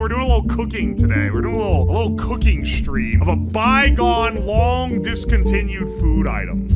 we're doing a little cooking today. We're doing a little cooking stream of a bygone, long discontinued food item.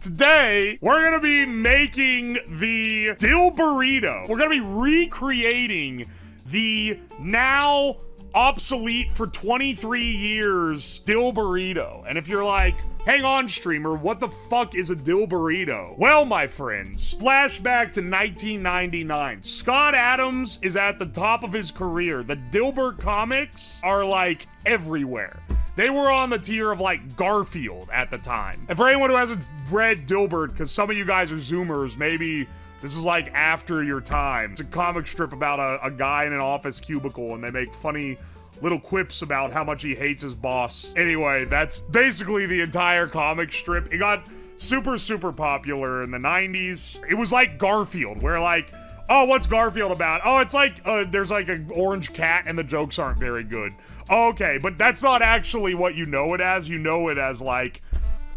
Today, we're gonna be making the dill burrito. We're gonna be recreating the now obsolete for 23 years dill burrito. And if you're like, hang on, streamer, what the fuck is a dill burrito? Well, my friends, flashback to 1999. Scott Adams is at the top of his career. The Dilbert comics are like everywhere. They were on the tier of like Garfield at the time. And for anyone who hasn't read Dilbert, because some of you guys are Zoomers, maybe this is like after your time. It's a comic strip about a guy in an office cubicle, and they make funny little quips about how much he hates his boss. Anyway, that's basically the entire comic strip. It got super, super popular in the 90s. It was like Garfield, where like, oh, what's Garfield about? Oh, it's like, there's like an orange cat and the jokes aren't very good. Okay, but that's not actually what you know it as. You know it as like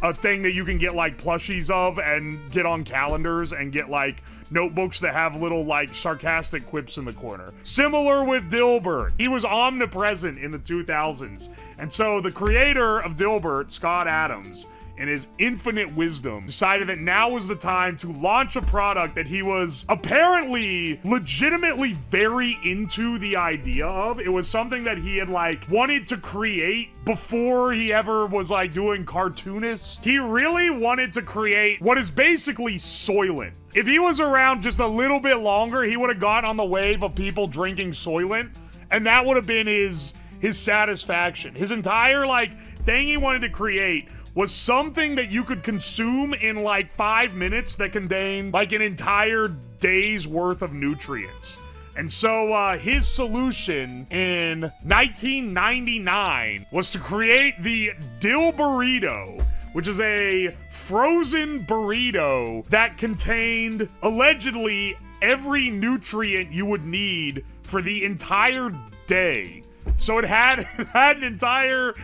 a thing that you can get like plushies of and get on calendars and get like notebooks that have little like sarcastic quips in the corner. Similar with Dilbert. He was omnipresent in the 2000s. And so the creator of Dilbert, Scott Adams, in his infinite wisdom, decided that now was the time to launch a product that he was apparently legitimately very into the idea of. It was something that he had like wanted to create before he ever was like doing cartoonists. He really wanted to create what is basically Soylent. If he was around just a little bit longer, he would have gotten on the wave of people drinking Soylent, and that would have been his satisfaction. His entire like thing he wanted to create was something that you could consume in like 5 minutes that contained like an entire day's worth of nutrients. And so his solution in 1999 was to create the dill burrito, which is a frozen burrito that contained allegedly every nutrient you would need for the entire day. So it had an entire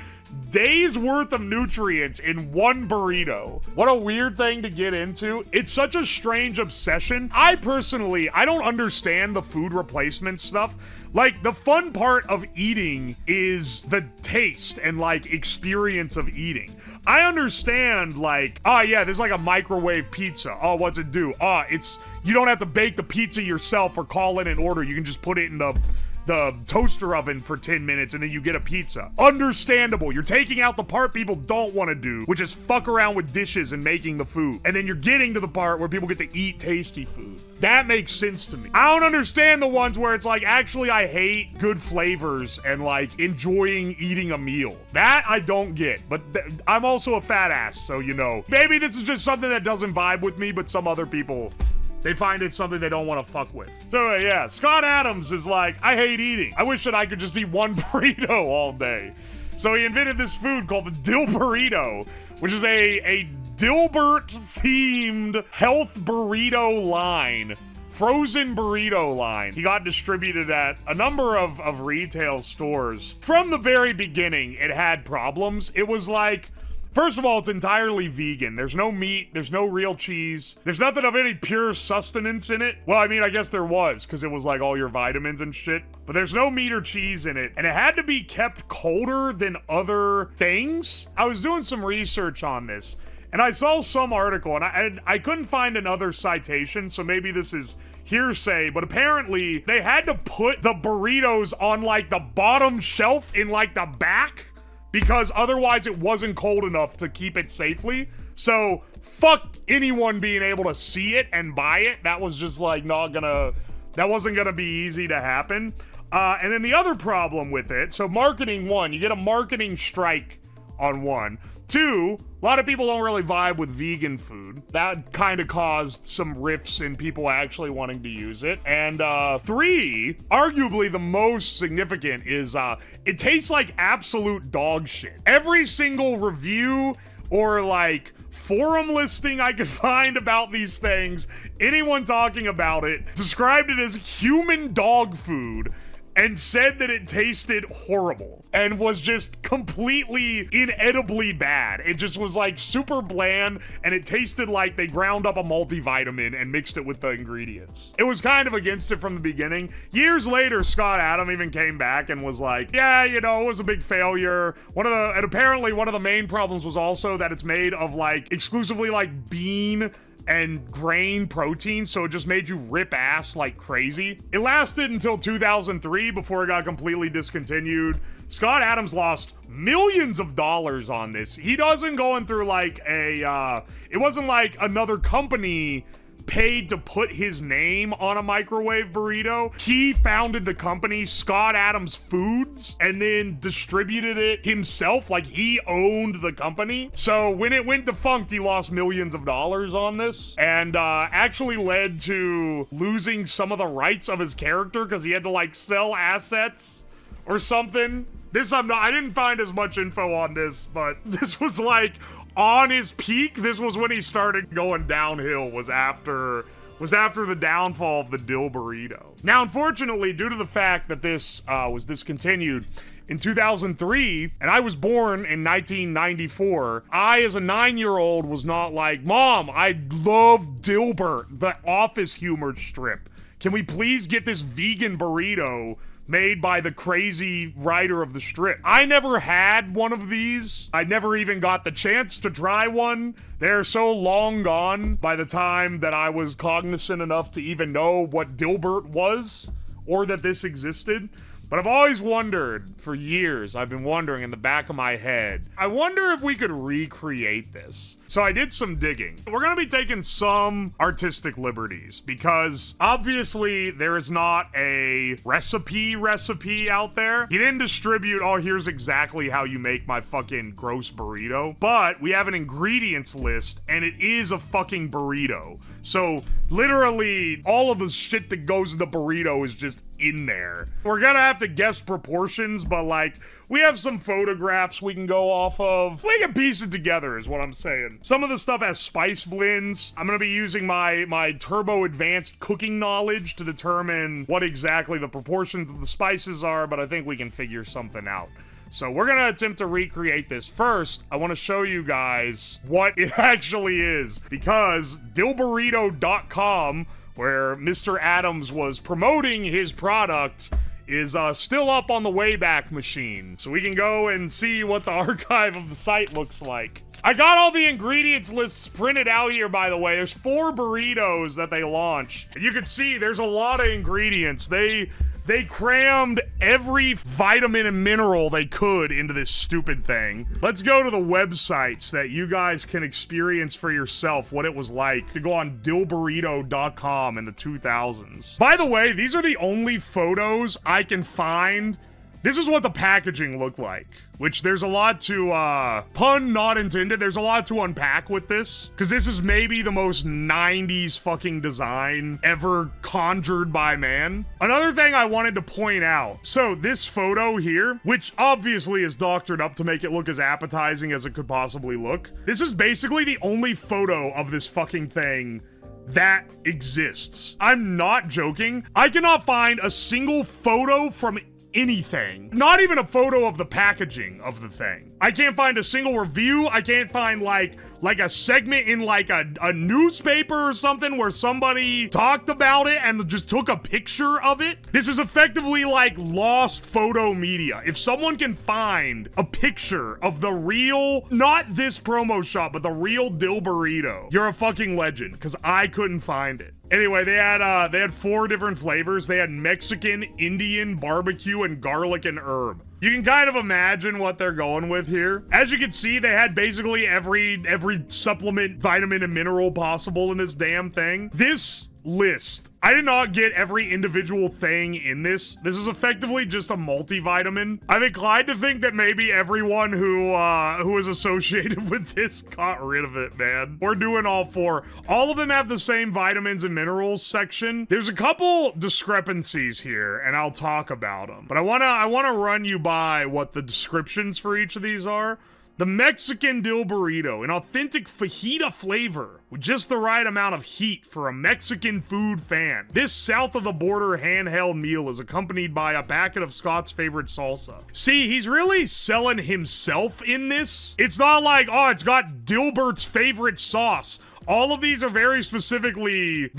days worth of nutrients in one burrito. What a weird thing to get into. It's such a strange obsession. I don't understand the food replacement stuff. Like, the fun part of eating is the taste and like experience of eating. I understand like, oh yeah, there's like a microwave pizza. Oh, what's it do? Oh, you don't have to bake the pizza yourself or call in an order. You can just put it in the toaster oven for 10 minutes and then you get a pizza. Understandable. You're taking out the part people don't want to do, which is fuck around with dishes and making the food. And then you're getting to the part where people get to eat tasty food. That makes sense to me. I don't understand the ones where it's like, actually, I hate good flavors and like enjoying eating a meal. That I don't get, but I'm also a fat ass, so you know. Maybe this is just something that doesn't vibe with me, but some other people, they find it something they don't want to fuck with. So yeah, Scott Adams is like, I hate eating. I wish that I could just eat one burrito all day. So he invented this food called the dill burrito, which is a Dilbert-themed health burrito line. Frozen burrito line. He got distributed at a number of retail stores. From the very beginning, it had problems. It was like, first of all, it's entirely vegan. There's no meat. There's no real cheese. There's nothing of any pure sustenance in it. Well, I mean, I guess there was, because it was like all your vitamins and shit. But there's no meat or cheese in it. And it had to be kept colder than other things. I was doing some research on this, and I saw some article, and I couldn't find another citation, so maybe this is hearsay, but apparently they had to put the burritos on like the bottom shelf in like the back, because otherwise it wasn't cold enough to keep it safely. So fuck anyone being able to see it and buy it. That was just like that wasn't gonna be easy to happen. And then the other problem with it, so marketing, one, you get a marketing strike on one. Two, a lot of people don't really vibe with vegan food. That kind of caused some rifts in people actually wanting to use it. And three, arguably the most significant, is it tastes like absolute dog shit. Every single review or like forum listing I could find about these things, anyone talking about it described it as human dog food. and said that it tasted horrible and was just completely inedibly bad. It just was like super bland, and it tasted like they ground up a multivitamin and mixed it with the ingredients. It was kind of against it from the beginning. Years later, Scott Adam even came back and was like, yeah, you know, it was a big failure. And apparently one of the main problems was also that it's made of like exclusively like bean and grain protein, so it just made you rip ass like crazy. It lasted until 2003 before it got completely discontinued. Scott Adams lost millions of dollars on this. He doesn't going through like it wasn't like another company paid to put his name on a microwave burrito. He founded the company Scott Adams Foods and then distributed it himself, like he owned the company. So when it went defunct, he lost millions of dollars on this, and actually led to losing some of the rights of his character because he had to like sell assets or something. I didn't find as much info on this, but this was like on his peak. This was when he started going downhill, was after the downfall of the dill burrito. Now, unfortunately, due to the fact that this was discontinued in 2003, and I was born in 1994, I, as a 9-year-old, was not like, Mom, I love Dilbert, the Office humor strip. Can we please get this vegan burrito made by the crazy writer of the strip? I never had one of these. I never even got the chance to try one. They're so long gone by the time that I was cognizant enough to even know what Dilbert was or that this existed. But I've always wondered, for years, I've been wondering in the back of my head, I wonder if we could recreate this. So I did some digging. We're gonna be taking some artistic liberties because obviously there is not a recipe out there. He didn't distribute, oh, here's exactly how you make my fucking gross burrito. But we have an ingredients list and it is a fucking burrito. So literally all of the shit that goes in the burrito is just in there. We're gonna have to guess proportions, but like, we have some photographs we can go off of. We can piece it together is what I'm saying. Some of the stuff has spice blends. I'm gonna be using my turbo advanced cooking knowledge to determine what exactly the proportions of the spices are, but I think we can figure something out. So we're gonna attempt to recreate this. First, I want to show you guys what it actually is, because dogbert.com, where Mr. Adams was promoting his product, is still up on the Wayback Machine. So we can go and see what the archive of the site looks like. I got all the ingredients lists printed out here, by the way. There's 4 burritos that they launched. And you can see there's a lot of ingredients. They crammed every vitamin and mineral they could into this stupid thing. Let's go to the websites that you guys can experience for yourself what it was like to go on dogbert.com in the 2000s. By the way, these are the only photos I can find. This is what the packaging looked like, which there's a lot to, pun not intended, there's a lot to unpack with this, because this is maybe the most 90s fucking design ever conjured by man. Another thing I wanted to point out, so this photo here, which obviously is doctored up to make it look as appetizing as it could possibly look, this is basically the only photo of this fucking thing that exists. I'm not joking. I cannot find a single photo from anything. Not even a photo of the packaging of the thing. I can't find a single review. I can't find like a segment in like a newspaper or something where somebody talked about it and just took a picture of it. This is effectively like lost photo media. If someone can find a picture of the real, not this promo shot, but the real dill burrito, you're a fucking legend, because I couldn't find it. Anyway, they had 4 different flavors. They had Mexican, Indian, barbecue, and garlic and herb. You can kind of imagine what they're going with here. As you can see, they had basically every supplement, vitamin, and mineral possible in this damn thing. This list, I did not get every individual thing in this. This is effectively just a multivitamin. I'm inclined to think that maybe everyone who is associated with this got rid of it, man. We're doing all 4. All of them have the same vitamins and minerals section. There's a couple discrepancies here, and I'll talk about them. But I wanna run you by what the descriptions for each of these are. The Mexican dill burrito, an authentic fajita flavor with just the right amount of heat for a Mexican food fan. This south of the border handheld meal is accompanied by a packet of Scott's favorite salsa. See, he's really selling himself in this. It's not like, oh, it's got Dilbert's favorite sauce. All of these are very specifically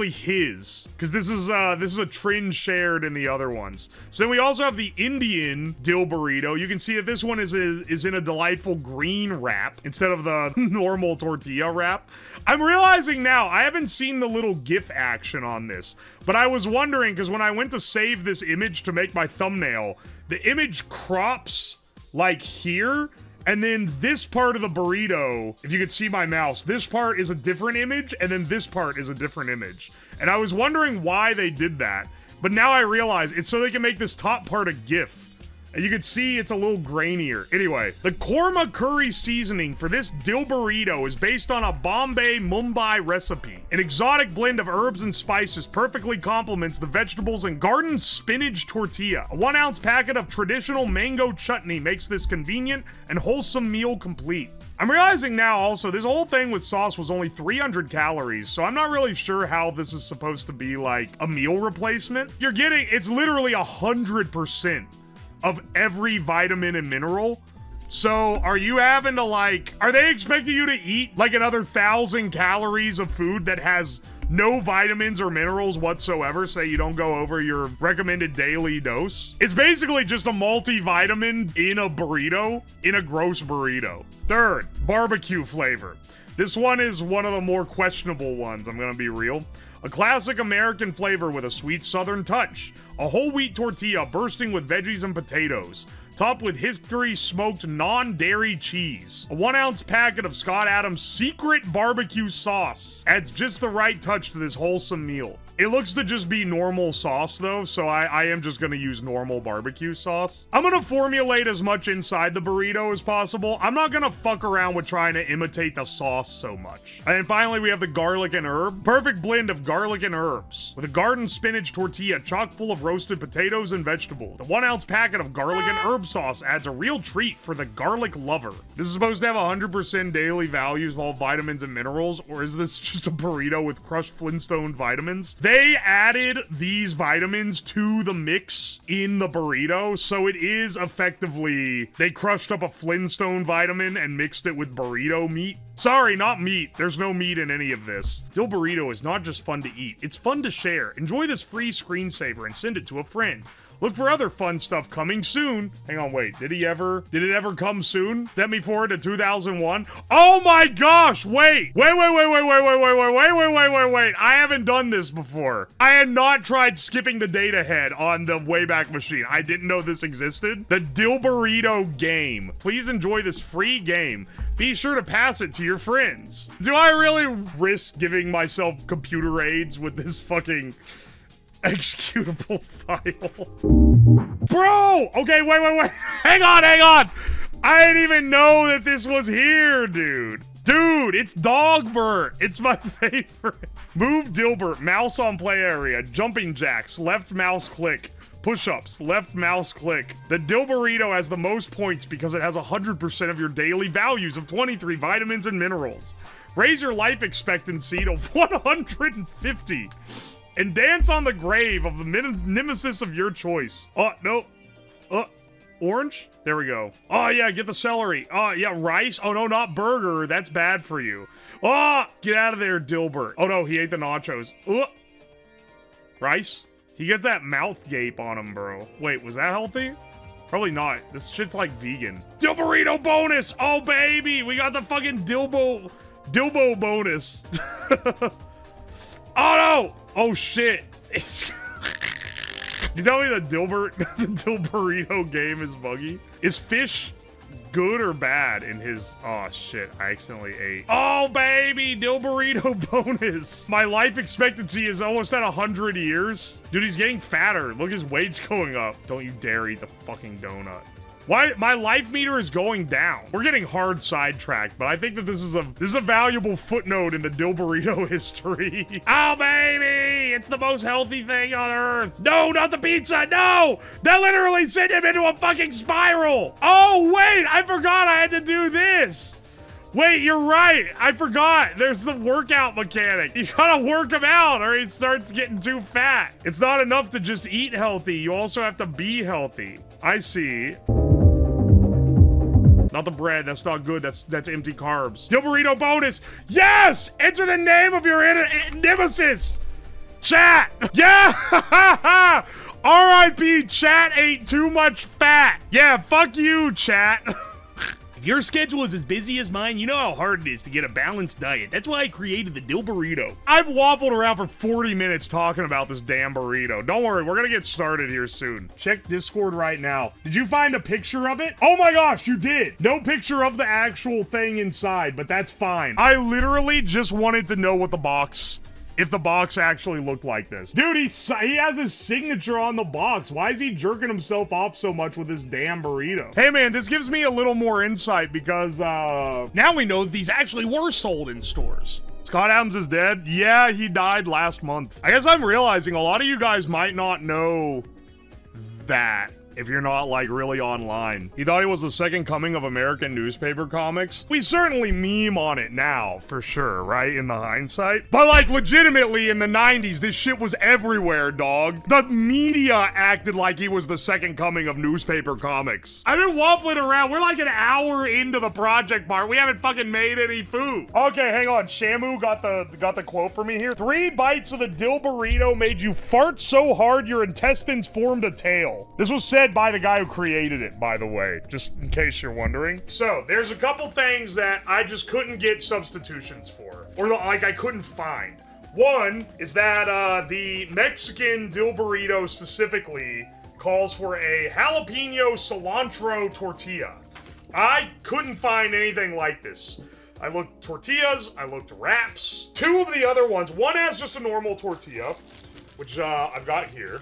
his, because this is a trend shared in the other ones. So then we also have the Indian dill burrito. You can see that this one is in a delightful green wrap instead of the normal tortilla wrap. I'm realizing now I haven't seen the little GIF action on this, but I was wondering because when I went to save this image to make my thumbnail, the image crops like here. And then this part of the burrito, if you could see my mouse, this part is a different image, and then this part is a different image. And I was wondering why they did that, but now I realize it's so they can make this top part a GIF. And you can see it's a little grainier. Anyway, the korma curry seasoning for this dill burrito is based on a Bombay Mumbai recipe. An exotic blend of herbs and spices perfectly complements the vegetables and garden spinach tortilla. A 1 ounce packet of traditional mango chutney makes this convenient and wholesome meal complete. I'm realizing now also, this whole thing with sauce was only 300 calories, so I'm not really sure how this is supposed to be like a meal replacement. You're getting, it's literally 100% of every vitamin and mineral. So are you having to like, are they expecting you to eat like another 1,000 calories of food that has no vitamins or minerals whatsoever so that you don't go over your recommended daily dose? It's basically just a multivitamin in a burrito, in a gross burrito. Third, barbecue flavor. This one is one of the more questionable ones, I'm gonna be real. A classic American flavor with a sweet southern touch. A whole wheat tortilla bursting with veggies and potatoes, topped with hickory smoked non-dairy cheese. A 1 ounce packet of Scott Adams' secret barbecue sauce adds just the right touch to this wholesome meal. It looks to just be normal sauce though, so I am just gonna use normal barbecue sauce. I'm gonna formulate as much inside the burrito as possible. I'm not gonna fuck around with trying to imitate the sauce so much. And then finally we have the garlic and herb. Perfect blend of garlic and herbs. With a garden spinach tortilla chock full of roasted potatoes and vegetables. The 1 ounce packet of garlic and herb sauce adds a real treat for the garlic lover. This is supposed to have 100% daily values of all vitamins and minerals, or is this just a burrito with crushed Flintstone vitamins? They added these vitamins to the mix in the burrito, so it is effectively, they crushed up a Flintstone vitamin and mixed it with burrito meat. Sorry, not meat. There's no meat in any of this. Dill burrito is not just fun to eat, it's fun to share. Enjoy this free screensaver and send it to a friend. Look for other fun stuff coming soon. Hang on, wait. Did it ever come soon? Sent me forward to 2001. Oh my gosh, wait. Wait. I haven't done this before. I had not tried skipping the date ahead on the Wayback Machine. I didn't know this existed. The Dill Burrito game. Please enjoy this free game. Be sure to pass it to your friends. Do I really risk giving myself computer aids with this fucking executable file? Bro! Okay, wait. Hang on. I didn't even know that this was here, dude. Dude, it's dogbert. It's my favorite. Move Dilbert, mouse on play area, jumping jacks, left mouse click, push-ups, left mouse click. The Dill Burrito has the most points because it has 100% of your daily values of 23 vitamins and minerals. Raise your life expectancy to 150. And dance on the grave of the nemesis of your choice. Oh, no. Orange? There we go. Oh, yeah, get the celery. Oh, yeah, rice? Oh, no, not burger. That's bad for you. Oh, get out of there, Dilbert. Oh, no, he ate the nachos. Rice? He gets that mouth gape on him, bro. Wait, was that healthy? Probably not. This shit's like vegan. Dill Burrito bonus! Oh, baby! We got the fucking Dilbo bonus. Oh, no! Oh, shit. You tell me the Dill Burrito game is buggy? Is fish good or bad in his... Oh, shit. I accidentally ate. Oh, baby! Dill Burrito bonus! My life expectancy is almost at 100 years. Dude, he's getting fatter. Look, his weight's going up. Don't you dare eat the fucking donut. Why? My life meter is going down. We're getting hard sidetracked, but I think that this is a valuable footnote in the Dill Burrito history. Oh, baby! It's the most healthy thing on earth. No, not the pizza. No, that literally sent him into a fucking spiral. Oh, wait, I forgot I had to do this. Wait, you're right. I forgot. There's the workout mechanic. You gotta work him out or he starts getting too fat. It's not enough to just eat healthy. You also have to be healthy. I see. Not the bread. That's not good. That's empty carbs. Dill burrito bonus. Yes! Enter the name of your nemesis. Chat. Yeah! R.I.P. Chat ate too much fat. Yeah, fuck you, chat. If your schedule is as busy as mine, you know how hard it is to get a balanced diet. That's why I created the Dill Burrito. I've waffled around for 40 minutes talking about this damn burrito. Don't worry, we're gonna get started here soon. Check Discord right now. Did you find a picture of it? Oh my gosh, you did! No picture of the actual thing inside, but that's fine. I literally just wanted to know what the box... if the box actually looked like this. Dude, he has his signature on the box. Why is he jerking himself off so much with this damn burrito? Hey man, this gives me a little more insight because, now we know that these actually were sold in stores. Scott Adams is dead? Yeah, he died last month. I guess I'm realizing a lot of you guys might not know that. If you're not, like, really online. He thought he was the second coming of American newspaper comics. We certainly meme on it now, for sure, right? In the hindsight. But, like, legitimately, in the 90s, this shit was everywhere, dog. The media acted like he was the second coming of newspaper comics. I've been waffling around. We're like an hour into the project part. We haven't fucking made any food. Okay, hang on. Shamu got the quote for me here. 3 bites of the Dill Burrito made you fart so hard your intestines formed a tail. This was said by the guy who created it, by the way, just in case you're wondering. So, there's a couple things that I just couldn't get substitutions for, or like I couldn't find. One is that the Mexican Dill Burrito specifically calls for a jalapeno cilantro tortilla. I couldn't find anything like this. I looked tortillas, I looked wraps. 2 of the other ones, one has just a normal tortilla, which I've got here,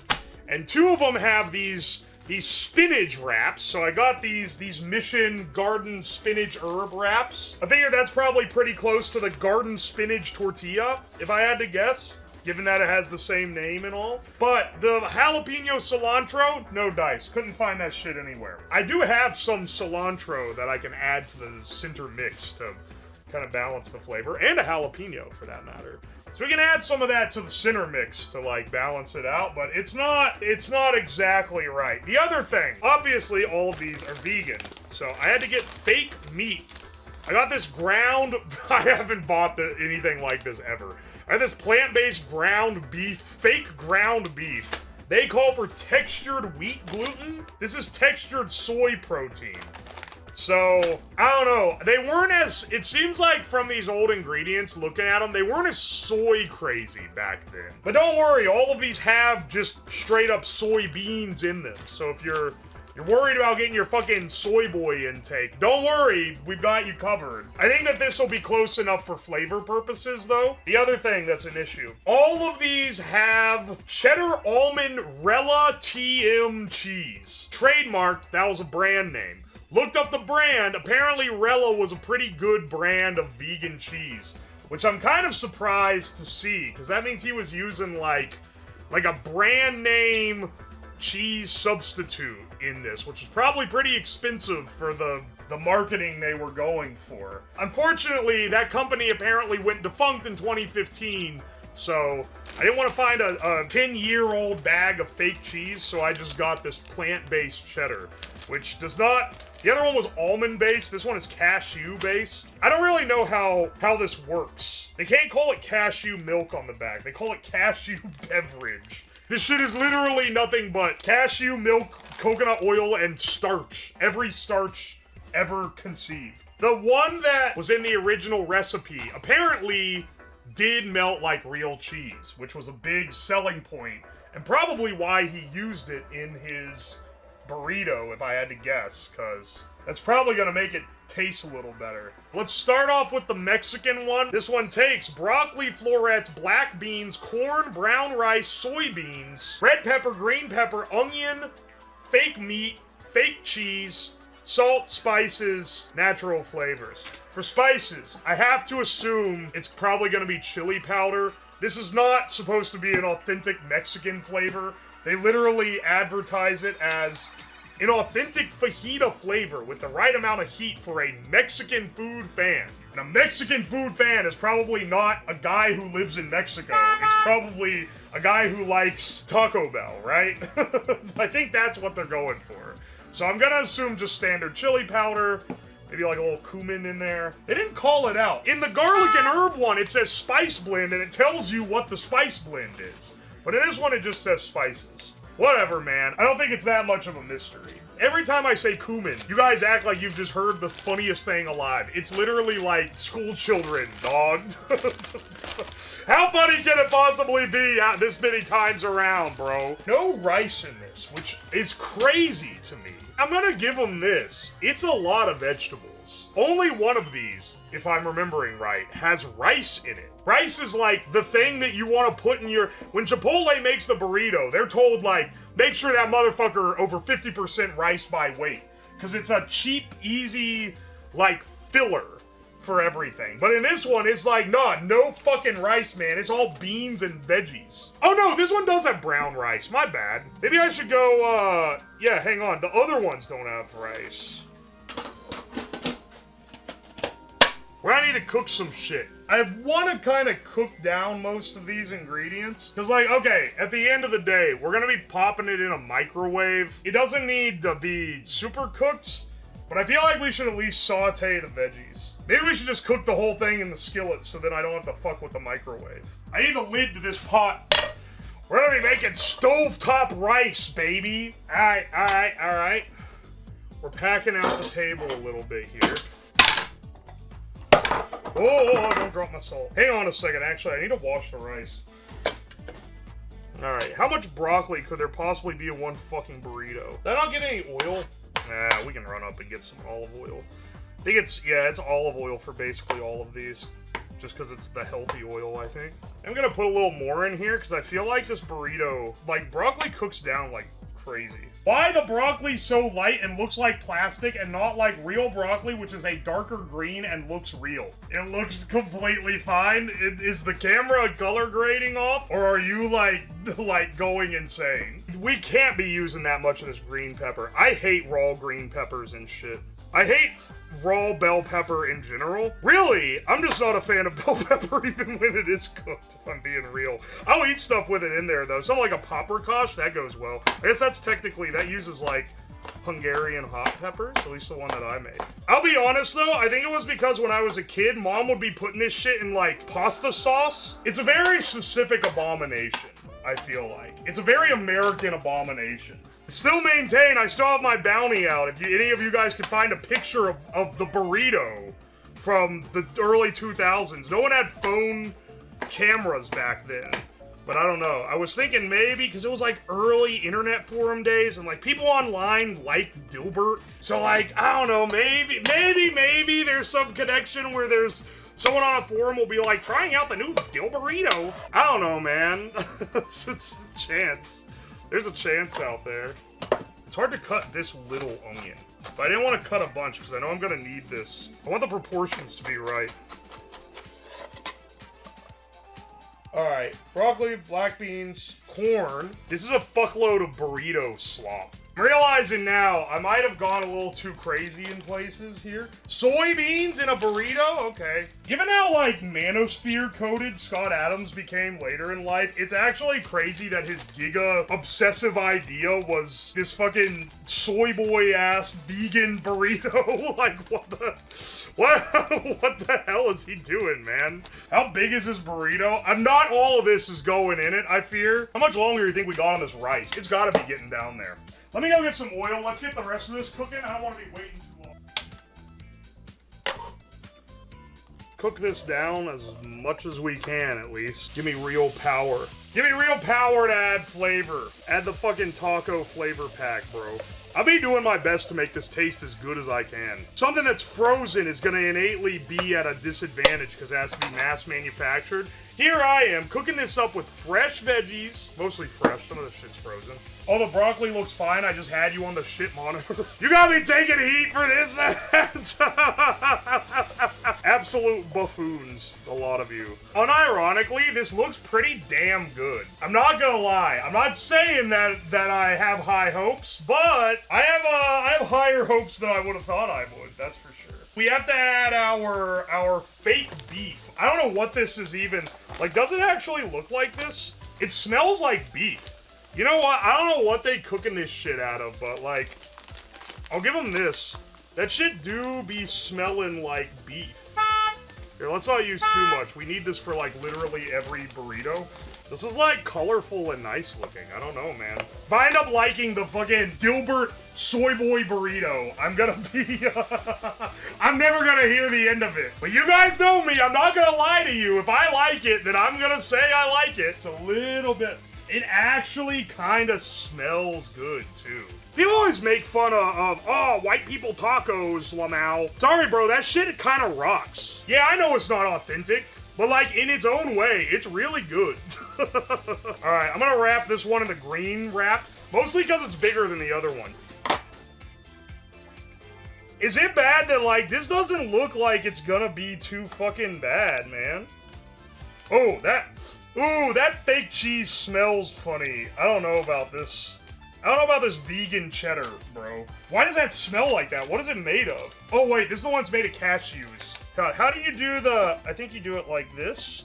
and 2 of them have these spinach wraps. So I got these Mission Garden Spinach Herb wraps. I figure that's probably pretty close to the Garden Spinach Tortilla, if I had to guess, given that it has the same name and all. But the jalapeno cilantro, no dice. Couldn't find that shit anywhere. I do have some cilantro that I can add to the center mix to kind of balance the flavor, and a jalapeno for that matter. So we can add some of that to the center mix to, like, balance it out, but it's not exactly right. The other thing, obviously all of these are vegan, so I had to get fake meat. I got this ground, I haven't bought anything like this ever. I have this plant-based ground beef, fake ground beef. They call for textured wheat gluten. This is textured soy protein. So, I don't know, they weren't as, it seems like from these old ingredients, looking at them, they weren't as soy crazy back then. But don't worry, all of these have just straight up soybeans in them. So if you're worried about getting your fucking soy boy intake, don't worry, we've got you covered. I think that this will be close enough for flavor purposes, though. The other thing that's an issue, all of these have cheddar almond Rella TM cheese. Trademarked, that was a brand name. Looked up the brand, apparently Rella was a pretty good brand of vegan cheese, which I'm kind of surprised to see, because that means he was using like a brand name cheese substitute in this, which is probably pretty expensive for the marketing they were going for. Unfortunately, that company apparently went defunct in 2015, so I didn't want to find a 10-year-old bag of fake cheese, so I just got this plant-based cheddar, which does not... The other one was almond-based, this one is cashew-based. I don't really know how this works. They can't call it cashew milk on the back, they call it cashew beverage. This shit is literally nothing but cashew milk, coconut oil, and starch. Every starch ever conceived. The one that was in the original recipe apparently did melt like real cheese, which was a big selling point, and probably why he used it in his burrito, if I had to guess, because that's probably going to make it taste a little better. Let's start off with the Mexican one. This one takes broccoli florets, black beans, corn, brown rice, soybeans, red pepper, green pepper, onion, fake meat, fake cheese, salt, spices, natural flavors. For spices, I have to assume it's probably going to be chili powder, This is not supposed to be an authentic Mexican flavor. They literally advertise it as an authentic fajita flavor with the right amount of heat for a Mexican food fan. And a Mexican food fan is probably not a guy who lives in Mexico. It's probably a guy who likes Taco Bell, right? I think that's what they're going for. So I'm gonna assume just standard chili powder, maybe like a little cumin in there. They didn't call it out. In the garlic and herb one, it says spice blend, and it tells you what the spice blend is. But in this one, it just says spices. Whatever, man. I don't think it's that much of a mystery. Every time I say cumin, you guys act like you've just heard the funniest thing alive. It's literally like school children, dog. How funny can it possibly be this many times around, bro? No rice in this, which is crazy to me. I'm gonna give them this. It's a lot of vegetables. Only one of these, if I'm remembering right, has rice in it. Rice is like the thing that you want to put in your... When Chipotle makes the burrito, they're told, like, make sure that motherfucker over 50% rice by weight. Because it's a cheap, easy, like, filler for everything. But in this one, it's like, nah, no fucking rice, man. It's all beans and veggies. Oh no, this one does have brown rice. My bad. Maybe I should go, yeah, hang on. The other ones don't have rice. Where I need to cook some shit. I want to kind of cook down most of these ingredients. Because, like, okay, at the end of the day, we're going to be popping it in a microwave. It doesn't need to be super cooked, but I feel like we should at least saute the veggies. Maybe we should just cook the whole thing in the skillet so then I don't have to fuck with the microwave. I need a lid to this pot. We're going to be making stovetop rice, baby. Alright, alright, alright. We're packing out the table a little bit here. Oh, don't drop my salt. Hang on a second, actually, I need to wash the rice. Alright, how much broccoli could there possibly be in one fucking burrito? Did I not get any oil? Nah, we can run up and get some olive oil. I think it's, yeah, it's olive oil for basically all of these. Just because it's the healthy oil, I think. I'm gonna put a little more in here, because I feel like this burrito, like, broccoli cooks down like crazy. Why the broccoli so light and looks like plastic and not like real broccoli, which is a darker green and looks real? It looks completely fine. Is the camera color grading off? Or are you like going insane? We can't be using that much of this green pepper. I hate raw green peppers and shit. I hate raw bell pepper in general. Really, I'm just not a fan of bell pepper even when it is cooked, if I'm being real. I'll eat stuff with it in there though. Something like a paprikash, that goes well. I guess that's technically, that uses like Hungarian hot peppers, at least the one that I made. I'll be honest though, I think it was because when I was a kid, mom would be putting this shit in like pasta sauce. It's a very specific abomination, I feel like. It's a very American abomination. Still maintain, I still have my bounty out. If any of you guys can find a picture of the burrito from the early 2000s. No one had phone cameras back then. But I don't know. I was thinking maybe, because it was like early internet forum days, and like people online liked Dilbert. So like, I don't know, maybe there's some connection where there's someone on a forum will be like, trying out the new Dilburrito. I don't know, man. it's a chance. There's a chance out there. It's hard to cut this little onion. But I didn't want to cut a bunch because I know I'm going to need this. I want the proportions to be right. Alright, broccoli, black beans, corn. This is a fuckload of burrito slop. I'm realizing now, I might have gone a little too crazy in places here. Soybeans in a burrito? Okay. Given how, like, manosphere-coated Scott Adams became later in life, it's actually crazy that his giga-obsessive idea was this fucking soy boy-ass vegan burrito. Like, what the hell is he doing, man? How big is this burrito? Not all of this is going in it, I fear. How much longer do you think we got on this rice? It's gotta be getting down there. Let me go get some oil. Let's get the rest of this cooking. I don't want to be waiting too long. Cook this down as much as we can, at least. Give me real power. Give me real power to add flavor. Add the fucking taco flavor pack, bro. I'll be doing my best to make this taste as good as I can. Something that's frozen is going to innately be at a disadvantage because it has to be mass manufactured. Here I am, cooking this up with fresh veggies. Mostly fresh, some of the shit's frozen. Oh, the broccoli looks fine, I just had you on the shit monitor. You got me taking heat for this? Absolute buffoons, a lot of you. Unironically, this looks pretty damn good. I'm not gonna lie. I'm not saying that I have high hopes, but I have higher hopes than I would have thought I would. That's for sure. We have to add our fake beef. I don't know what this is even. Like, does it actually look like this? It smells like beef. You know what? I don't know what they cooking this shit out of, but like, I'll give them this. That shit do be smelling like beef. Here, let's not use too much. We need this for like literally every burrito. This is like colorful and nice looking. I don't know, man. If I end up liking the fucking Dilbert soy boy burrito, I'm gonna be, I'm never gonna hear the end of it. But you guys know me, I'm not gonna lie to you. If I like it, then I'm gonna say I like it. It's a little bit. It actually kind of smells good, too. People always make fun of, oh, white people tacos, Lamau. Sorry, bro, that shit kind of rocks. Yeah, I know it's not authentic, but, like, in its own way, it's really good. Alright, I'm gonna wrap this one in the green wrap, mostly because it's bigger than the other one. Is it bad that, like, this doesn't look like it's gonna be too fucking bad, man? Oh, ooh, that fake cheese smells funny. I don't know about this. I don't know about this vegan cheddar, bro. Why does that smell like that? What is it made of? Oh, wait, this is the one that's made of cashews. God, how do you do the... I think you do it like this.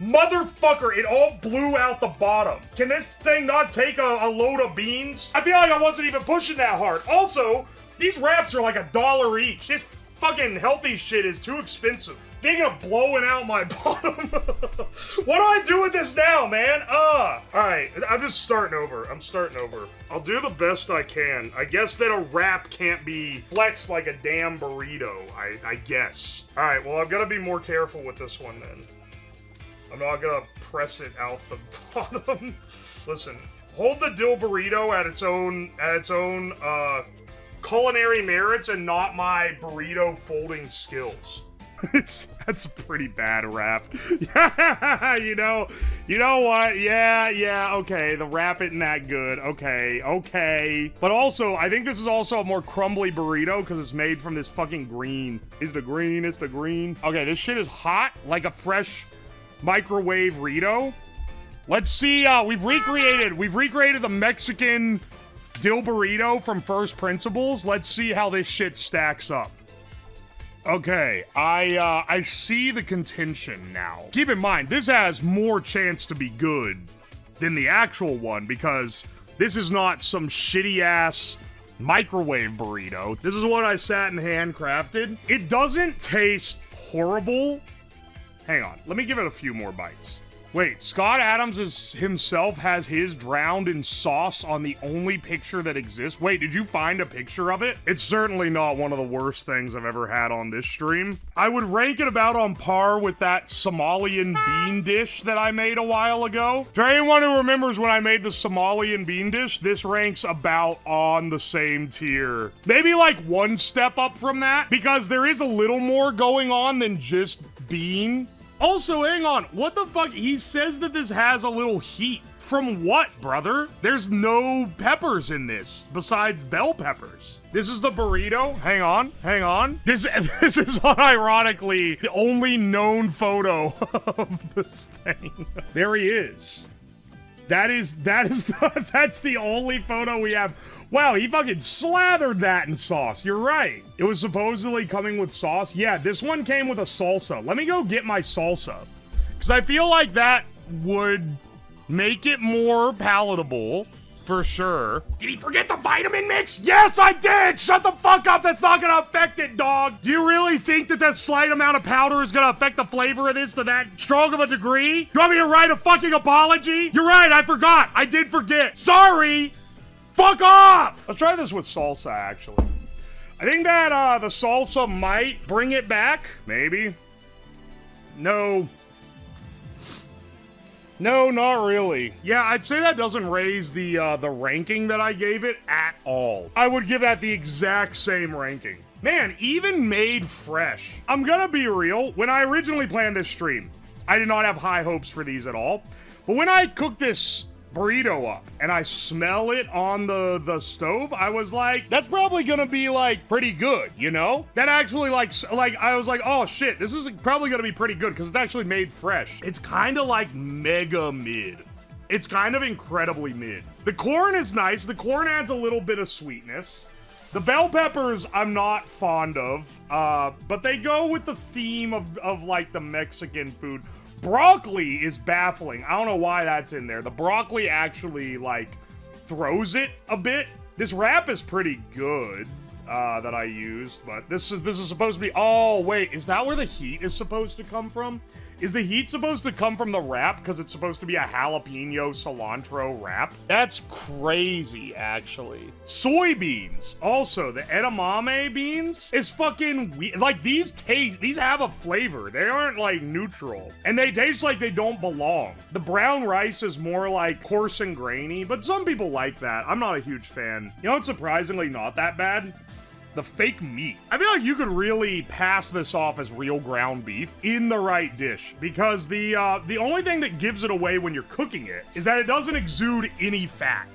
Motherfucker, it all blew out the bottom. Can this thing not take a load of beans? I feel like I wasn't even pushing that hard. Also, these wraps are like $1 each. This fucking healthy shit is too expensive. Speaking of blowing out my bottom, what do I do with this now, man? Alright, I'm just starting over. I'm starting over. I'll do the best I can. I guess that a wrap can't be flexed like a damn burrito, I guess. Alright, well, I'm gonna be more careful with this one then. I'm not gonna press it out the bottom. Listen, hold the dill burrito at its own, culinary merits and not my burrito folding skills. That's a pretty bad wrap. you know what? Yeah, okay. The wrap isn't that good. Okay. But also, I think this is also a more crumbly burrito because it's made from this fucking green. It's the green. Okay, this shit is hot like a fresh microwave Rito. Let's see, we've recreated the Mexican dill burrito from First Principles. Let's see how this shit stacks up. Okay, I see the contention now. Keep in mind, this has more chance to be good than the actual one because this is not some shitty-ass microwave burrito. This is what I sat and handcrafted. It doesn't taste horrible. Hang on, let me give it a few more bites. Wait, Scott Adams himself has his drowned in sauce on the only picture that exists? Wait, did you find a picture of it? It's certainly not one of the worst things I've ever had on this stream. I would rank it about on par with that Somalian bean dish that I made a while ago. For anyone who remembers when I made the Somalian bean dish, this ranks about on the same tier. Maybe like one step up from that, because there is a little more going on than just bean. Also, hang on, what the fuck? He says that this has a little heat. From what, brother? There's no peppers in this, besides bell peppers. This is the burrito. Hang on. This is unironically the only known photo of this thing. There he is. That's the only photo we have. Wow, he fucking slathered that in sauce. You're right. It was supposedly coming with sauce. Yeah, this one came with a salsa. Let me go get my salsa. Because I feel like that would make it more palatable, for sure. Did he forget the vitamin mix? Yes, I did! Shut the fuck up! That's not gonna affect it, dog! Do you really think that slight amount of powder is gonna affect the flavor of this to that strong of a degree? You want me to write a fucking apology? You're right, I forgot! I did forget! Sorry! Fuck off! Let's try this with salsa, actually. I think that, the salsa might bring it back. Maybe. No, not really. Yeah, I'd say that doesn't raise the ranking that I gave it at all. I would give that the exact same ranking. Man, even made fresh. I'm gonna be real. When I originally planned this stream, I did not have high hopes for these at all. But when I cooked this burrito up and I smell it on the stove, I was like, that's probably gonna be like pretty good, you know? That actually like I was like, oh shit, this is probably gonna be pretty good because it's actually made fresh. It's kind of like mega mid. It's kind of incredibly mid. The corn is nice. The corn adds a little bit of sweetness. The bell peppers I'm not fond of, but they go with the theme of like the Mexican food. Broccoli is baffling. I don't know why that's in there. The broccoli actually like throws it a bit. This wrap is pretty good that I used, but this is supposed to be. Oh wait, is that where the heat is supposed to come from? Is the heat supposed to come from the wrap because it's supposed to be a jalapeno cilantro wrap? That's crazy, actually. Soybeans. Also, the edamame beans is fucking weird. Like, these have a flavor. They aren't, like, neutral. And they taste like they don't belong. The brown rice is more, like, coarse and grainy, but some people like that. I'm not a huge fan. You know what's surprisingly not that bad? The fake meat. I feel like you could really pass this off as real ground beef in the right dish because the only thing that gives it away when you're cooking it is that it doesn't exude any fat.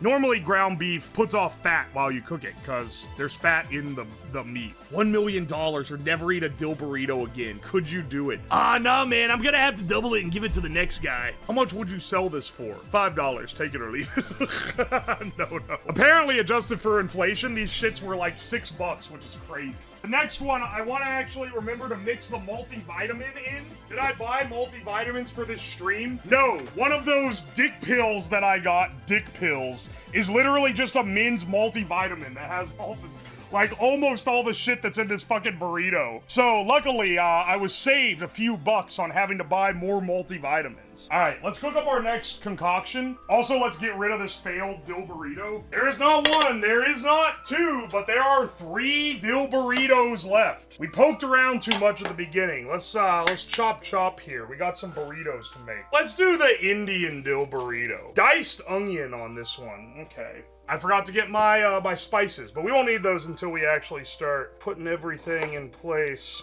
Normally, ground beef puts off fat while you cook it, because there's fat in the meat. $1 million or never eat a dill burrito again. Could you do it? Nah, man, I'm gonna have to double it and give it to the next guy. How much would you sell this for? $5, take it or leave it. No. Apparently, adjusted for inflation, these shits were like $6, which is crazy. The next one, I want to actually remember to mix the multivitamin in. Did I buy multivitamins for this stream? No. One of those dick pills that I got, dick pills, is literally just a Min's multivitamin that has all the, like, almost all the shit that's in this fucking burrito. So, luckily, I was saved a few bucks on having to buy more multivitamins. Alright, let's cook up our next concoction. Also, let's get rid of this failed dill burrito. There is not one, there is not two, but there are 3 dill burritos left. We poked around too much at the beginning. Let's chop here. We got some burritos to make. Let's do the Indian dill burrito. Diced onion on this one. Okay. I forgot to get my my spices, but we won't need those until we actually start putting everything in place.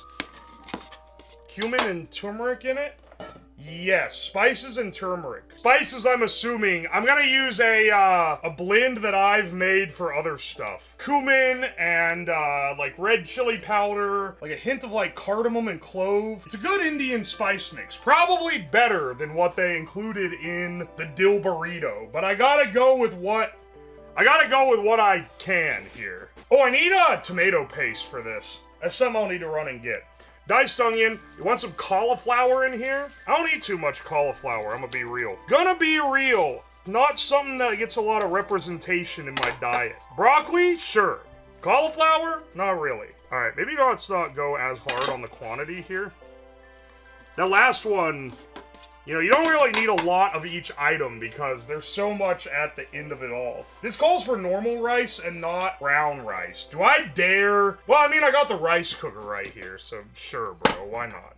Cumin and turmeric in it? Yes, spices and turmeric. Spices, I'm assuming. I'm gonna use a blend that I've made for other stuff. Cumin and, like, red chili powder, like a hint of, like, cardamom and clove. It's a good Indian spice mix. Probably better than what they included in the dill burrito, but I gotta go with what I can here. Oh, I need a tomato paste for this. That's something I'll need to run and get. Diced onion. You want some cauliflower in here? I don't eat too much cauliflower, I'm gonna be real. Not something that gets a lot of representation in my diet. Broccoli? Sure. Cauliflower? Not really. Alright, maybe let's not go as hard on the quantity here. That last one, you know, you don't really need a lot of each item because there's so much at the end of it all. This calls for normal rice and not brown rice. Do I dare? Well, I mean, I got the rice cooker right here, so sure, bro, why not?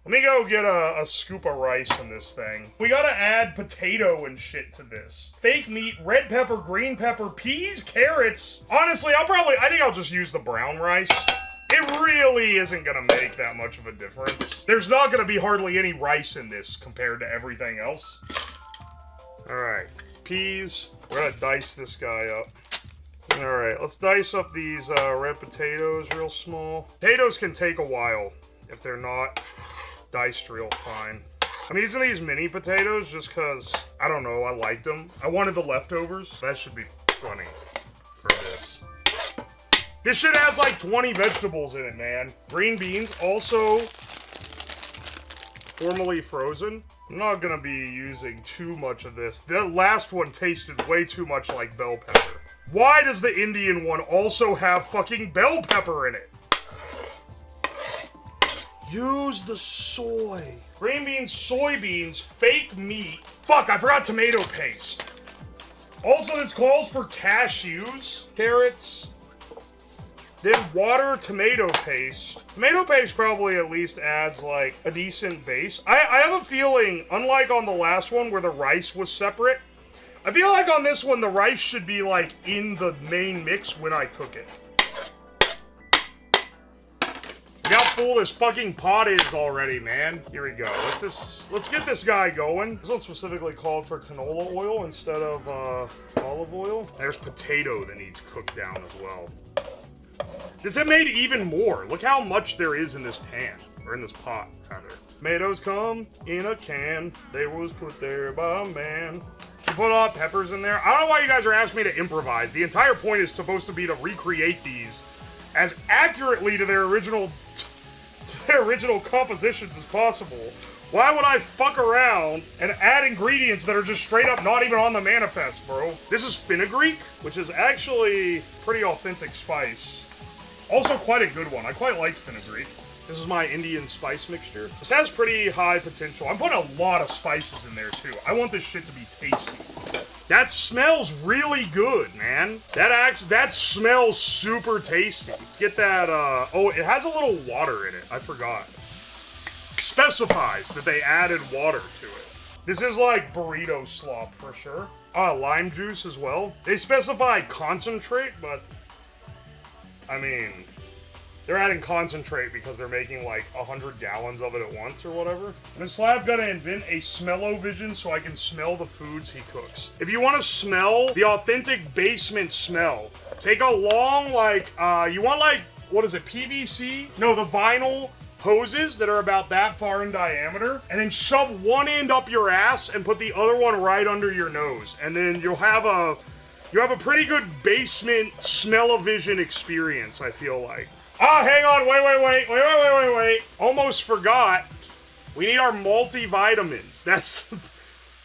Let me go get a scoop of rice in this thing. We gotta add potato and shit to this. Fake meat, red pepper, green pepper, peas, carrots. Honestly, I think I'll just use the brown rice. It really isn't gonna make that much of a difference. There's not gonna be hardly any rice in this compared to everything else. Alright, peas. We're gonna dice this guy up. Alright, let's dice up these red potatoes real small. Potatoes can take a while if they're not diced real fine. I'm using these mini potatoes just because, I don't know, I liked them. I wanted the leftovers. That should be plenty for this. This shit has like 20 vegetables in it, man. Green beans, also formerly frozen. I'm not gonna be using too much of this. The last one tasted way too much like bell pepper. Why does the Indian one also have fucking bell pepper in it? Use the soy. Green beans, soybeans, fake meat. Fuck, I forgot tomato paste. Also, this calls for cashews, carrots, then water, tomato paste. Tomato paste probably at least adds, like, a decent base. I have a feeling, unlike on the last one where the rice was separate, I feel like on this one the rice should be, like, in the main mix when I cook it. We got full this fucking pot is already, man. Here we go. Let's get this guy going. This one specifically called for canola oil instead of olive oil. There's potato that needs cooked down as well. This had made even more. Look how much there is in this pan. Or in this pot, rather. Tomatoes come in a can. They was put there by a man. You put hot peppers in there. I don't know why you guys are asking me to improvise. The entire point is supposed to be to recreate these as accurately to their original compositions as possible. Why would I fuck around and add ingredients that are just straight up not even on the manifest, bro? This is fenugreek, which is actually pretty authentic spice. Also quite a good one. I quite like fenugreek. This is my Indian spice mixture. This has pretty high potential. I'm putting a lot of spices in there too. I want this shit to be tasty. That smells really good, man. That smells super tasty. Get that, oh, it has a little water in it. I forgot. Specifies that they added water to it. This is like burrito slop for sure. Lime juice as well. They specify concentrate, but I mean, they're adding concentrate because they're making like 100 gallons of it at once or whatever. This lab gotta invent a smell-o-vision so I can smell the foods he cooks. If you want to smell the authentic basement smell, take a long, like, you want like, what is it, PVC? No, the vinyl hoses that are about that far in diameter, and then shove one end up your ass and put the other one right under your nose. And then you have a pretty good basement smell-o-vision experience, I feel like. Ah, hang on, wait. Almost forgot. We need our multivitamins. That's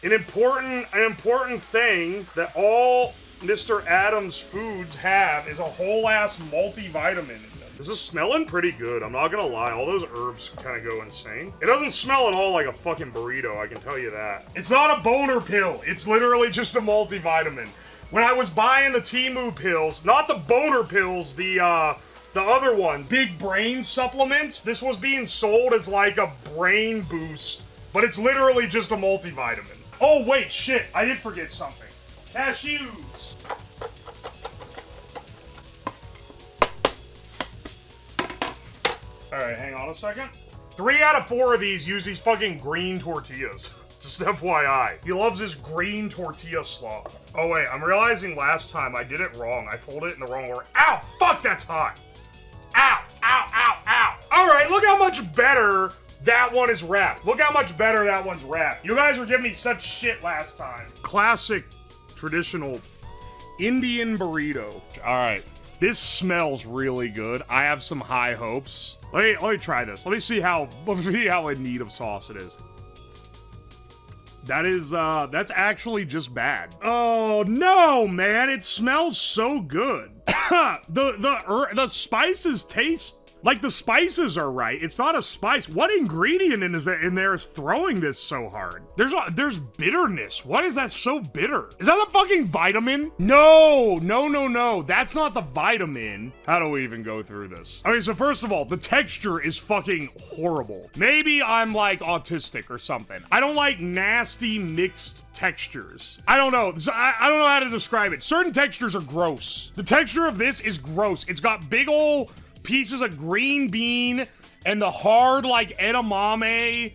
an important thing that all Mr. Adams foods have is a whole ass multivitamin in them. This is smelling pretty good, I'm not gonna lie. All those herbs kind of go insane. It doesn't smell at all like a fucking burrito, I can tell you that. It's not a boner pill, it's literally just a multivitamin. When I was buying the Temu pills, not the boner pills, the other ones, big brain supplements, this was being sold as like a brain boost, but it's literally just a multivitamin. Oh wait, shit, I did forget something. Cashews. Alright, hang on a second. 3 out of 4 of these use these fucking green tortillas. Just FYI. He loves his green tortilla slop. Oh wait, I'm realizing last time I did it wrong. I folded it in the wrong order. Ow! Fuck, that's hot! Ow! Ow! Ow! Ow! Alright, look how much better that one is wrapped. Look how much better that one's wrapped. You guys were giving me such shit last time. Classic, traditional Indian burrito. Alright, this smells really good. I have some high hopes. Let me try this. Let me see how in need of sauce it is. That's actually just bad. Oh, no, man. It smells so good. The spices taste like the spices are right. It's not a spice. What ingredient in there is throwing this so hard? There's bitterness. What is that so bitter? Is that a fucking vitamin? No. That's not the vitamin. How do we even go through this? Okay, so first of all, the texture is fucking horrible. Maybe I'm like autistic or something. I don't like nasty mixed textures. I don't know. I don't know how to describe it. Certain textures are gross. The texture of this is gross. It's got big ol' pieces of green bean and the hard like edamame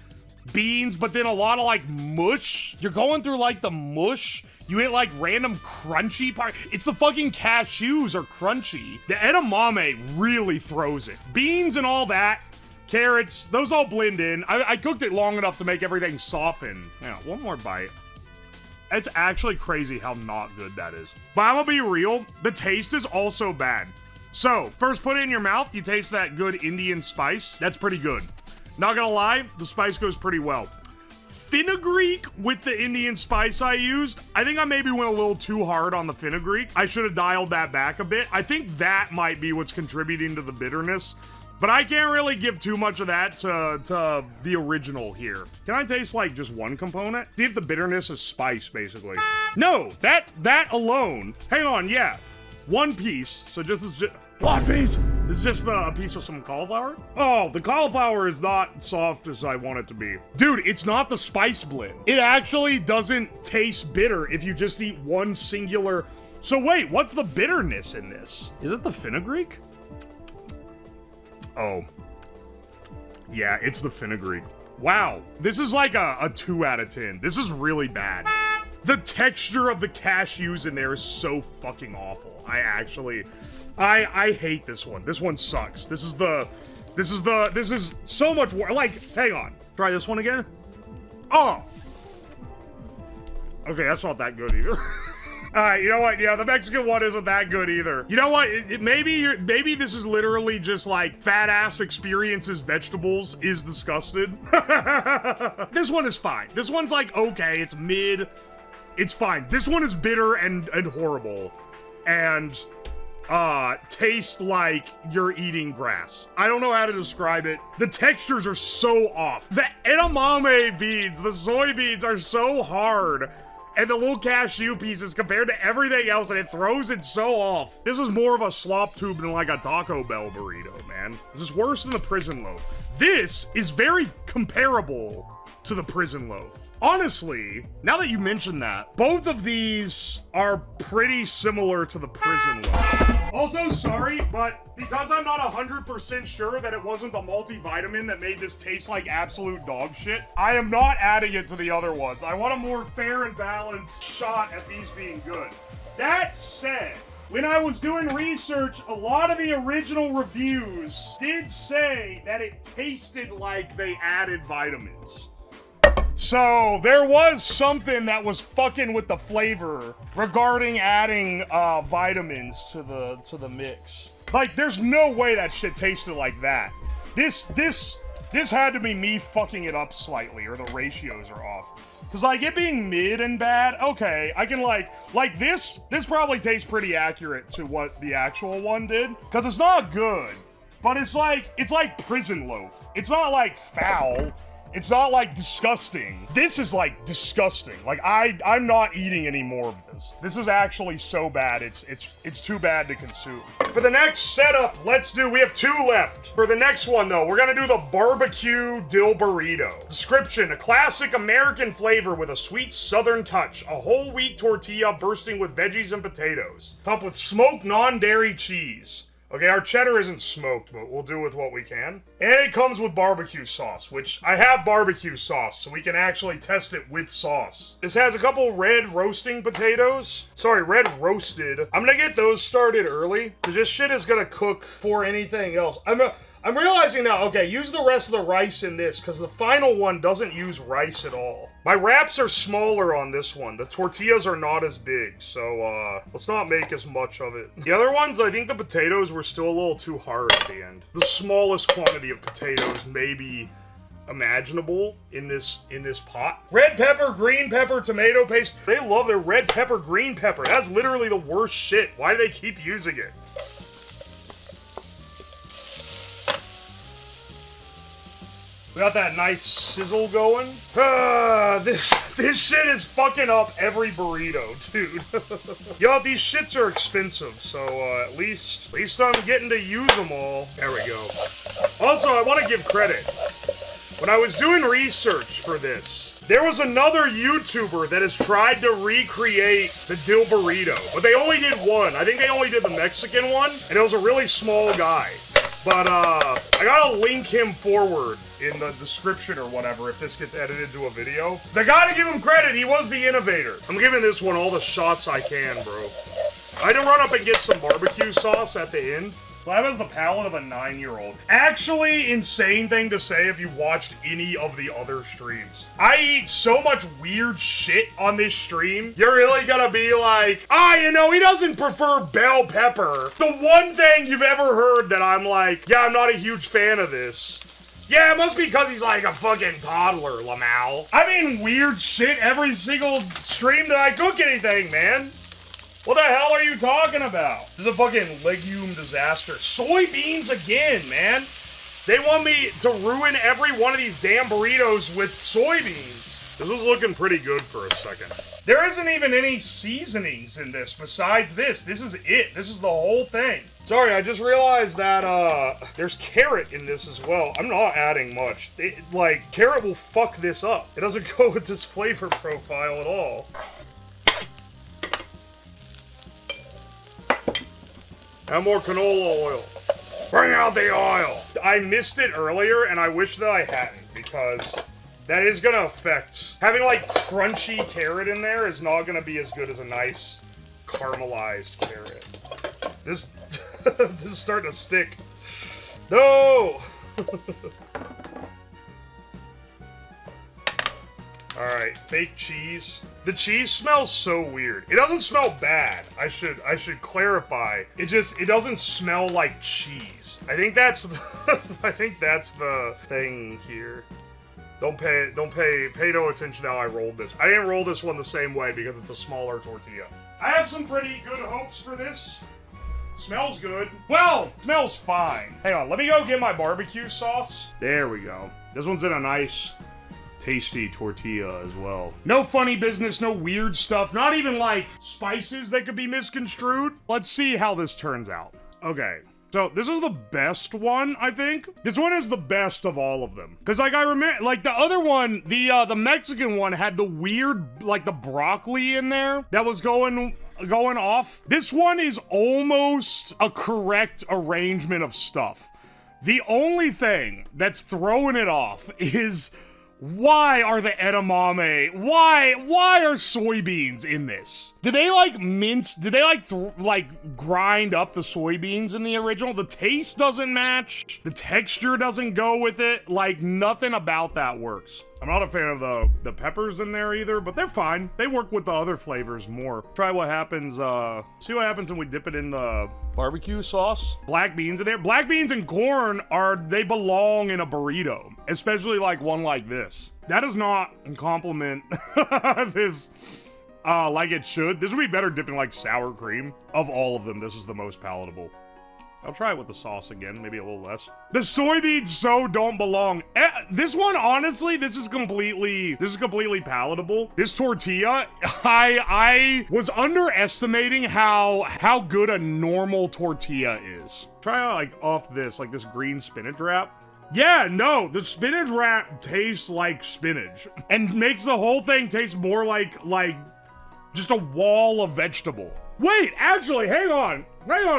beans, but then a lot of like mush. You're going through like the mush. You hit like random crunchy part. It's the fucking cashews are crunchy. The edamame really throws it. Beans and all that, carrots, those all blend in. I cooked it long enough to make everything soften. Yeah, one more bite. It's actually crazy how not good that is. But I'm gonna be real, the taste is also bad. So, first put it in your mouth, you taste that good Indian spice. That's pretty good. Not gonna lie, the spice goes pretty well. Fenugreek with the Indian spice I used, I think I maybe went a little too hard on the fenugreek. I should have dialed that back a bit. I think that might be what's contributing to the bitterness. But I can't really give too much of that to the original here. Can I taste like just one component? See if the bitterness is spice, basically. No, that alone. Hang on, yeah. One piece, so just one piece. This is just a piece of some cauliflower. Oh, the cauliflower is not soft as I want it to be. Dude, it's not the spice blend. It actually doesn't taste bitter if you just eat one singular. So wait, what's the bitterness in this? Is it the fenugreek? Oh. Yeah, it's the fenugreek. Wow, this is like a 2 out of 10. This is really bad. The texture of the cashews in there is so fucking awful. I hate this one. This one sucks. This is so much worse. Like, hang on. Try this one again. Oh. Okay, that's not that good either. Alright, you know what? Yeah, the Mexican one isn't that good either. You know what? Maybe this is literally just like fat ass experiences vegetables is disgusted. This one is fine. This one's like okay, it's mid. It's fine. This one is bitter and horrible. And tastes like you're eating grass. I don't know how to describe it. The textures are so off. The edamame beans, the soybeans are so hard. And the little cashew pieces compared to everything else, and it throws it so off. This is more of a slop tube than like a Taco Bell burrito, man. This is worse than the prison loaf. This is very comparable to the prison loaf. Honestly, now that you mention that, both of these are pretty similar to the prison loaf. Also, sorry, but because I'm not 100% sure that it wasn't the multivitamin that made this taste like absolute dog shit, I am not adding it to the other ones. I want a more fair and balanced shot at these being good. That said, when I was doing research, a lot of the original reviews did say that it tasted like they added vitamins. So, there was something that was fucking with the flavor regarding adding vitamins to the mix. Like, there's no way that shit tasted like that. This had to be me fucking it up slightly, or the ratios are off. Cause like, it being mid and bad, okay, I can like this probably tastes pretty accurate to what the actual one did. Cause it's not good, but it's like prison loaf. It's not like foul. It's not like disgusting. This is like disgusting. Like I'm not eating any more of this. This is actually so bad. It's too bad to consume. For the next setup, we have 2 left. For the next one though, we're gonna do the barbecue dill burrito. Description: a classic American flavor with a sweet southern touch. A whole wheat tortilla bursting with veggies and potatoes. Topped with smoked non-dairy cheese. Okay, our cheddar isn't smoked, but we'll do with what we can. And it comes with barbecue sauce, which I have barbecue sauce, so we can actually test it with sauce. This has a couple red roasting potatoes. Sorry, red roasted. I'm gonna get those started early, because this shit is gonna cook for anything else. I'm realizing now, okay, use the rest of the rice in this, because the final one doesn't use rice at all. My wraps are smaller on this one. The tortillas are not as big, so, let's not make as much of it. The other ones, I think the potatoes were still a little too hard at the end. The smallest quantity of potatoes maybe imaginable in this pot. Red pepper, green pepper, tomato paste. They love their red pepper, green pepper. That's literally the worst shit. Why do they keep using it? We got that nice sizzle going. This shit is fucking up every burrito, dude. Yo, these shits are expensive, so at least I'm getting to use them all. There we go. Also, I want to give credit. When I was doing research for this, there was another YouTuber that has tried to recreate the dill burrito, but they only did one. I think they only did the Mexican one, and it was a really small guy. But, I gotta link him forward in the description or whatever if this gets edited to a video. I gotta give him credit, he was the innovator. I'm giving this one all the shots I can, bro. I had to run up and get some barbecue sauce at the end. So I have the palate of a 9-year-old. Actually, insane thing to say if you watched any of the other streams. I eat so much weird shit on this stream, you're really gonna be like, you know, he doesn't prefer bell pepper. The one thing you've ever heard that I'm like, yeah, I'm not a huge fan of this. Yeah, it must be because he's like a fucking toddler, Lamau. I mean, weird shit every single stream that I cook anything, man. What the hell are you talking about? This is a fucking legume disaster. Soybeans again, man. They want me to ruin every one of these damn burritos with soybeans. This was looking pretty good for a second. There isn't even any seasonings in this besides this. This is it. This is the whole thing. Sorry, I just realized that, there's carrot in this as well. I'm not adding much. Carrot will fuck this up. It doesn't go with this flavor profile at all. And more canola oil. Bring out the oil. I missed it earlier, and I wish that I hadn't, because that is gonna affect... Having, like, crunchy carrot in there is not gonna be as good as a nice caramelized carrot. This... this is starting to stick. No! Alright, fake cheese. The cheese smells so weird. It doesn't smell bad. I should clarify. It doesn't smell like cheese. I think that's the thing here. Pay no attention to how I rolled this. I didn't roll this one the same way because it's a smaller tortilla. I have some pretty good hopes for this. Smells good. Well, smells fine. Hang on, let me go get my barbecue sauce. There we go. This one's in a nice, tasty tortilla as well. No funny business, no weird stuff, not even like spices that could be misconstrued. Let's see how this turns out. Okay. So, this is the best one, I think. This one is the best of all of them. Because, like, I remember, like, the other one, the Mexican one had the weird, like, the broccoli in there that was going off. This one is almost a correct arrangement of stuff. The only thing that's throwing it off is... Why are the edamame? Why are soybeans in this? Did they like mince? Did they like grind up the soybeans in the original? The taste doesn't match. The texture doesn't go with it. Like nothing about that works. I'm not a fan of the peppers in there either, but they're fine. They work with the other flavors more. Try what happens, see what happens when we dip it in the barbecue sauce. Black beans in there. Black beans and corn they belong in a burrito, especially like one like this. That does not compliment this like it should. This would be better dipping like sour cream. Of all of them, this is the most palatable. I'll try it with the sauce again, maybe a little less. The soybeans so don't belong. This one, honestly, this is completely palatable. This tortilla, I was underestimating how good a normal tortilla is. Try like off this, like this green spinach wrap. Yeah, no, the spinach wrap tastes like spinach and makes the whole thing taste more like just a wall of vegetable. Wait, actually, hang on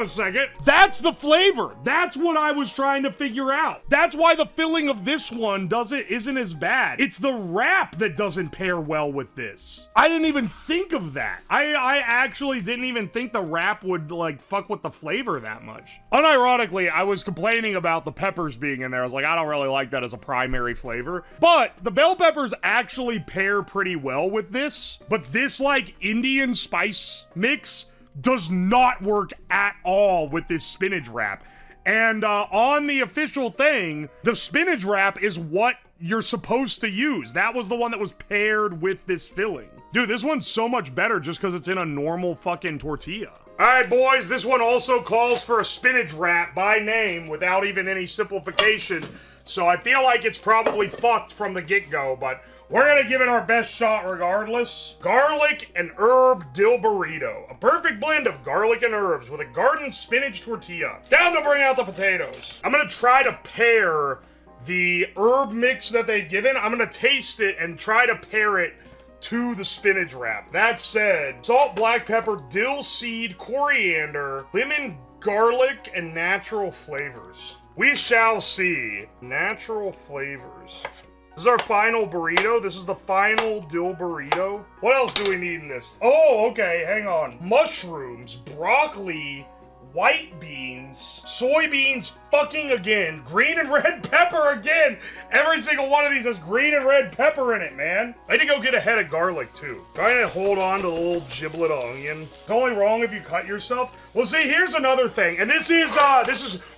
a second. That's the flavor. That's what I was trying to figure out. That's why the filling of this one isn't as bad. It's the wrap that doesn't pair well with this. I didn't even think of that. I actually didn't even think the wrap would like fuck with the flavor that much. Unironically, I was complaining about the peppers being in there. I was like, I don't really like that as a primary flavor. But the bell peppers actually pair pretty well with this. But this like Indian spice mix does not work at all with this spinach wrap. And on the official thing, the spinach wrap is what you're supposed to use. That was the one that was paired with this filling. Dude, this one's so much better just because it's in a normal fucking tortilla. Alright, boys, this one also calls for a spinach wrap by name without even any simplification. So I feel like it's probably fucked from the get-go, but we're gonna give it our best shot regardless. Garlic and herb dill burrito. A perfect blend of garlic and herbs with a garden spinach tortilla. Down to bring out the potatoes. I'm gonna try to pair the herb mix that they've given. I'm gonna taste it and try to pair it to the spinach wrap. That said, salt, black pepper, dill seed, coriander, lemon, garlic, and natural flavors. We shall see. Natural flavors. This is our final burrito. This is the final dill burrito. What else do we need in this? Oh, okay, hang on. Mushrooms, broccoli, white beans, soybeans fucking again, green and red pepper again. Every single one of these has green and red pepper in it, man. I need to go get a head of garlic, too. Trying to hold on to the little giblet of onion. It's only wrong if you cut yourself. Well, see, here's another thing, and this is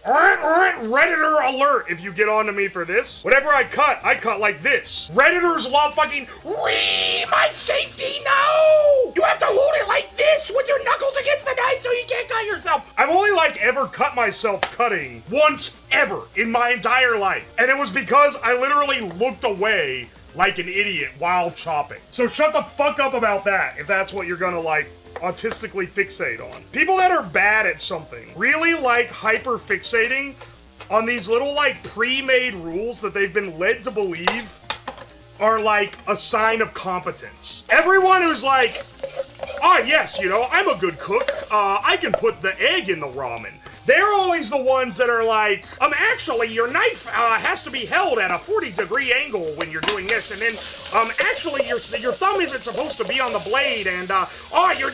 Redditor alert if you get on to me for this. Whatever I cut like this. Redditors love fucking, my safety, no! You have to hold it like this with your knuckles against the knife so you can't cut yourself. I've only, ever cut myself cutting once ever in my entire life, and it was because I literally looked away like an idiot while chopping. So shut the fuck up about that if that's what you're gonna, autistically fixate on. People that are bad at something really hyper fixating on these little pre-made rules that they've been led to believe are a sign of competence. Everyone who's yes, I'm a good cook. I can put the egg in the ramen. they're always the ones that are like, actually, your knife has to be held at a 40-degree angle when you're doing this, and then, actually, your thumb isn't supposed to be on the blade, and,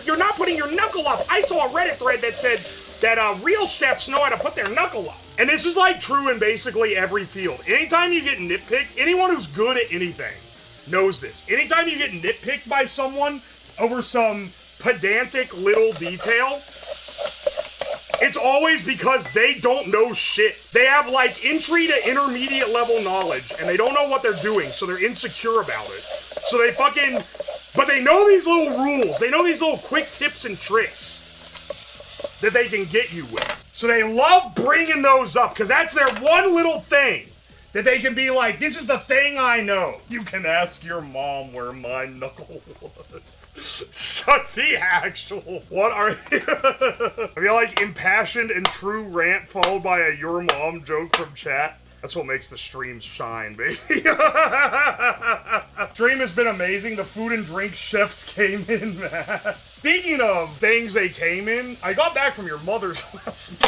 you're not putting your knuckle up. I saw a Reddit thread that said that, real chefs know how to put their knuckle up. And this is, like, true in basically every field. Anytime you get nitpicked, anyone who's good at anything knows this. Anytime you get nitpicked by someone over some pedantic little detail, it's always because they don't know shit. They have, like, entry to intermediate level knowledge, and they don't know what they're doing, so they're insecure about it. So they fucking... But they know these little rules. They know these little quick tips and tricks that they can get you with. So they love bringing those up, because that's their one little thing that they can be like, this is the thing I know. You can ask your mom where my knuckle was. Shut the actual... What are you? I feel like impassioned and true rant followed by a your mom joke from chat. That's what makes the streams shine, baby. Stream has been amazing. The food and drink chefs came in, man. Speaking of things they came in, I got back from your mother's last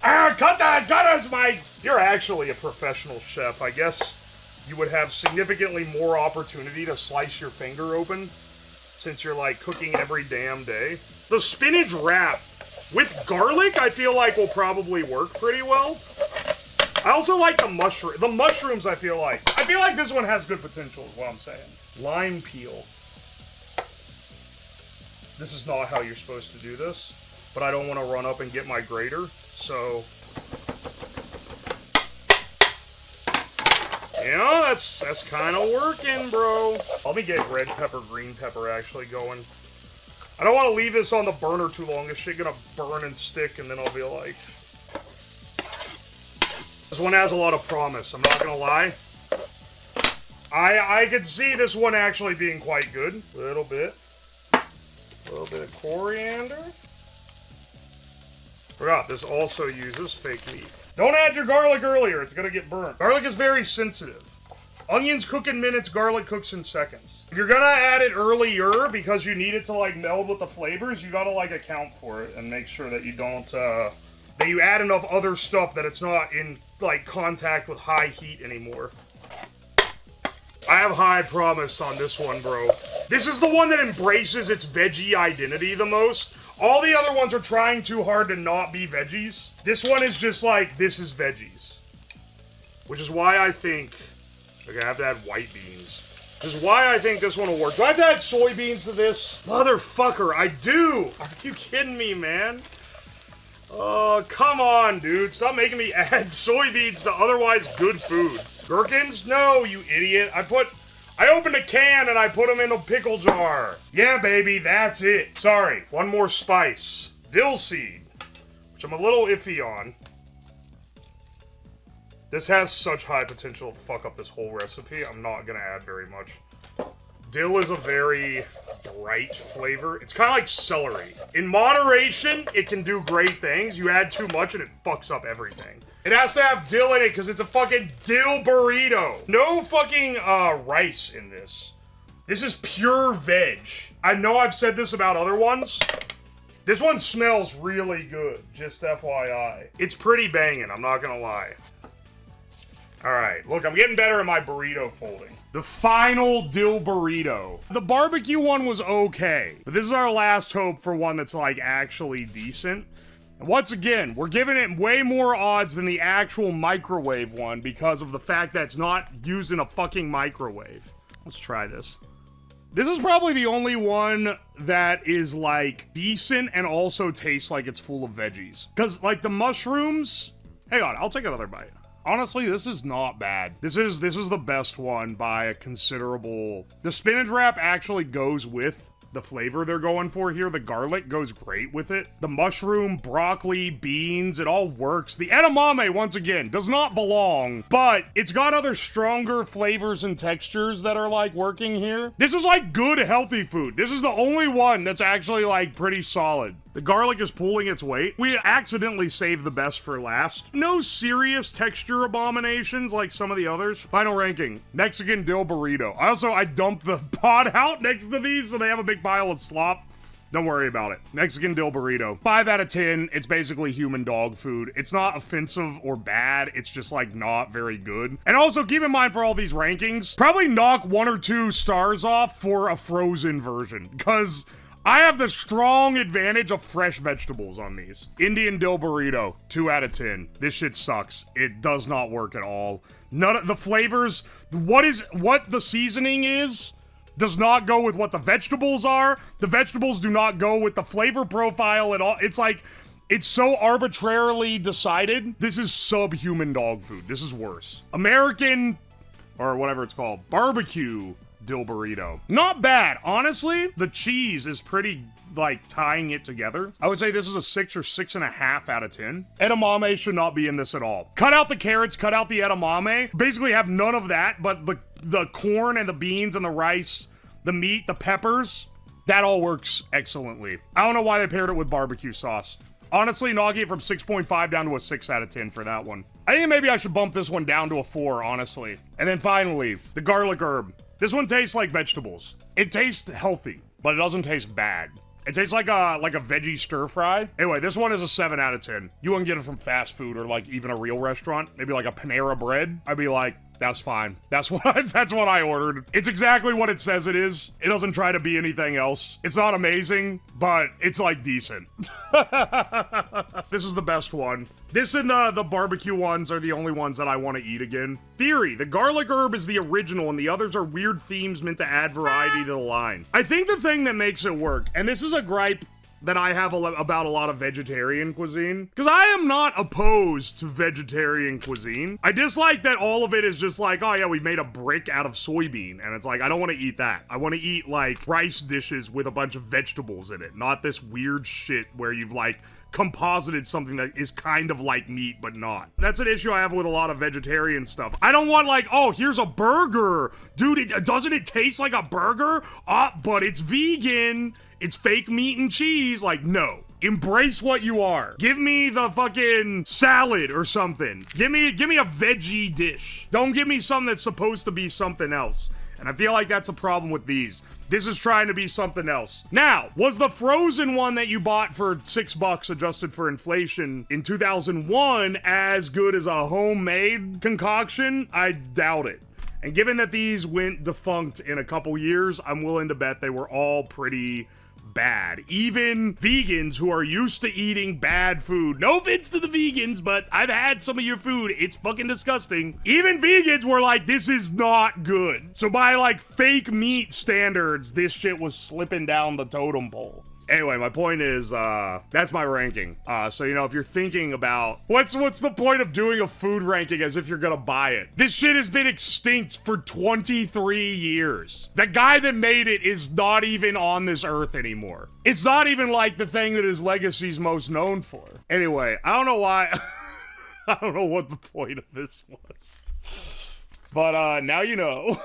night. Cut us, Mike! You're actually a professional chef. I guess you would have significantly more opportunity to slice your finger open since you're, like, cooking every damn day. The spinach wrap with garlic, I feel like, will probably work pretty well. I also like the mushroom. The mushrooms, I feel like this one has good potential, is what I'm saying. Lime peel. This is not how you're supposed to do this, but I don't want to run up and get my grater, so... You know, that's kind of working, bro. Let me get red pepper, green pepper actually going. I don't want to leave this on the burner too long. This shit gonna burn and stick, and then I'll be like... This one has a lot of promise, I'm not gonna lie. I could see this one actually being quite good. A little bit of coriander. Forgot, this also uses fake meat. Don't add your garlic earlier, it's gonna get burnt. Garlic is very sensitive. Onions cook in minutes, garlic cooks in seconds. If you're gonna add it earlier because you need it to, like, meld with the flavors, you gotta, like, account for it and make sure that you don't, that you add enough other stuff that it's not in, like, contact with high heat anymore. I have high promise on this one, bro. This is the one that embraces its veggie identity the most. All the other ones are trying too hard to not be veggies. This one is just like, this is veggies. Which is why I think... Okay, I have to add white beans. Which is why I think this one will work. Do I have to add soybeans to this? Motherfucker, I do! Are you kidding me, man? Oh, come on, dude. Stop making me add soybeans to otherwise good food. Gherkins? No, you idiot. I opened a can and I put them in a pickle jar. Yeah, baby, that's it. Sorry, one more spice. Dill seed, which I'm a little iffy on. This has such high potential to fuck up this whole recipe. I'm not gonna add very much. Dill is a very bright flavor. It's kind of like celery. In moderation, it can do great things. You add too much and it fucks up everything. It has to have dill in it because it's a fucking dill burrito. No fucking rice in this. This is pure veg. I know I've said this about other ones. This one smells really good, just FYI. It's pretty banging, I'm not gonna lie. Alright, look, I'm getting better at my burrito folding. The final dill burrito. The barbecue one was okay, but this is our last hope for one that's, like, actually decent. And once again, we're giving it way more odds than the actual microwave one because of the fact that it's not used in a fucking microwave. Let's try this. This is probably the only one that is, like, decent and also tastes like it's full of veggies. Because, like, the mushrooms... Hang on, I'll take another bite. Honestly, this is not bad. This is the best one by a considerable... The spinach wrap actually goes with the flavor they're going for here. The garlic goes great with it. The mushroom, broccoli, beans, it all works. The edamame, once again, does not belong, but it's got other stronger flavors and textures that are, like, working here. This is, like, good, healthy food. This is the only one that's actually, like, pretty solid. The garlic is pulling its weight. We accidentally saved the best for last. No serious texture abominations like some of the others. Final ranking, Mexican dill burrito. I dumped the pot out next to these so they have a big pile of slop. Don't worry about it. Mexican dill burrito. 5 out of 10. It's basically human dog food. It's not offensive or bad. It's just like not very good. And also keep in mind for all these rankings, probably knock 1 or 2 stars off for a frozen version, because I have the strong advantage of fresh vegetables on these. Indian dill burrito, 2 out of 10. This shit sucks. It does not work at all. None of the flavors, what the seasoning is, does not go with what the vegetables are. The vegetables do not go with the flavor profile at all. It's like, it's so arbitrarily decided. This is subhuman dog food. This is worse. American, or whatever it's called, barbecue dill burrito. Not bad. Honestly, the cheese is pretty, like, tying it together. I would say this is a 6 or 6.5 out of 10. Edamame should not be in this at all. Cut out the carrots, cut out the edamame. Basically have none of that, but the corn and the beans and the rice, the meat, the peppers, that all works excellently. I don't know why they paired it with barbecue sauce. Honestly, knocking it from 6.5 down to a 6 out of 10 for that one. I think maybe I should bump this one down to a 4, honestly. And then finally, the garlic herb. This one tastes like vegetables. It tastes healthy, but it doesn't taste bad. It tastes like a veggie stir fry. Anyway, this one is a 7 out of 10. You wouldn't get it from fast food or like even a real restaurant. Maybe like a Panera Bread. I'd be like, that's fine. That's what I ordered. It's exactly what it says it is. It doesn't try to be anything else. It's not amazing, but it's like decent. This is the best one. This and the barbecue ones are the only ones that I want to eat again. Theory, the garlic herb is the original and the others are weird themes meant to add variety to the line. I think the thing that makes it work, and this is a gripe that I have about a lot of vegetarian cuisine, because I am not opposed to vegetarian cuisine. I dislike that all of it is just like, oh yeah, we made a brick out of soybean, and it's like, I don't want to eat that. I want to eat like rice dishes with a bunch of vegetables in it, not this weird shit where you've like composited something that is kind of like meat but not. That's an issue I have with a lot of vegetarian stuff. I don't want like, oh, here's a burger. Dude, doesn't it taste like a burger? But it's vegan. It's fake meat and cheese. Like, no. Embrace what you are. Give me the fucking salad or something. Give me a veggie dish. Don't give me something that's supposed to be something else. And I feel like that's a problem with these. This is trying to be something else. Now, was the frozen one that you bought for $6 adjusted for inflation in 2001 as good as a homemade concoction? I doubt it. And given that these went defunct in a couple years, I'm willing to bet they were all pretty bad. Even vegans who are used to eating bad food. No offense to the vegans, but I've had some of your food. It's fucking disgusting. Even vegans were like, this is not good. So by like fake meat standards, this shit was slipping down the totem pole. Anyway, my point is, that's my ranking. So, you know, if you're thinking about, what's the point of doing a food ranking as if you're gonna buy it? This shit has been extinct for 23 years. The guy that made it is not even on this earth anymore. It's not even like the thing that his legacy's most known for. Anyway, I don't know why, I don't know what the point of this was. But, now you know.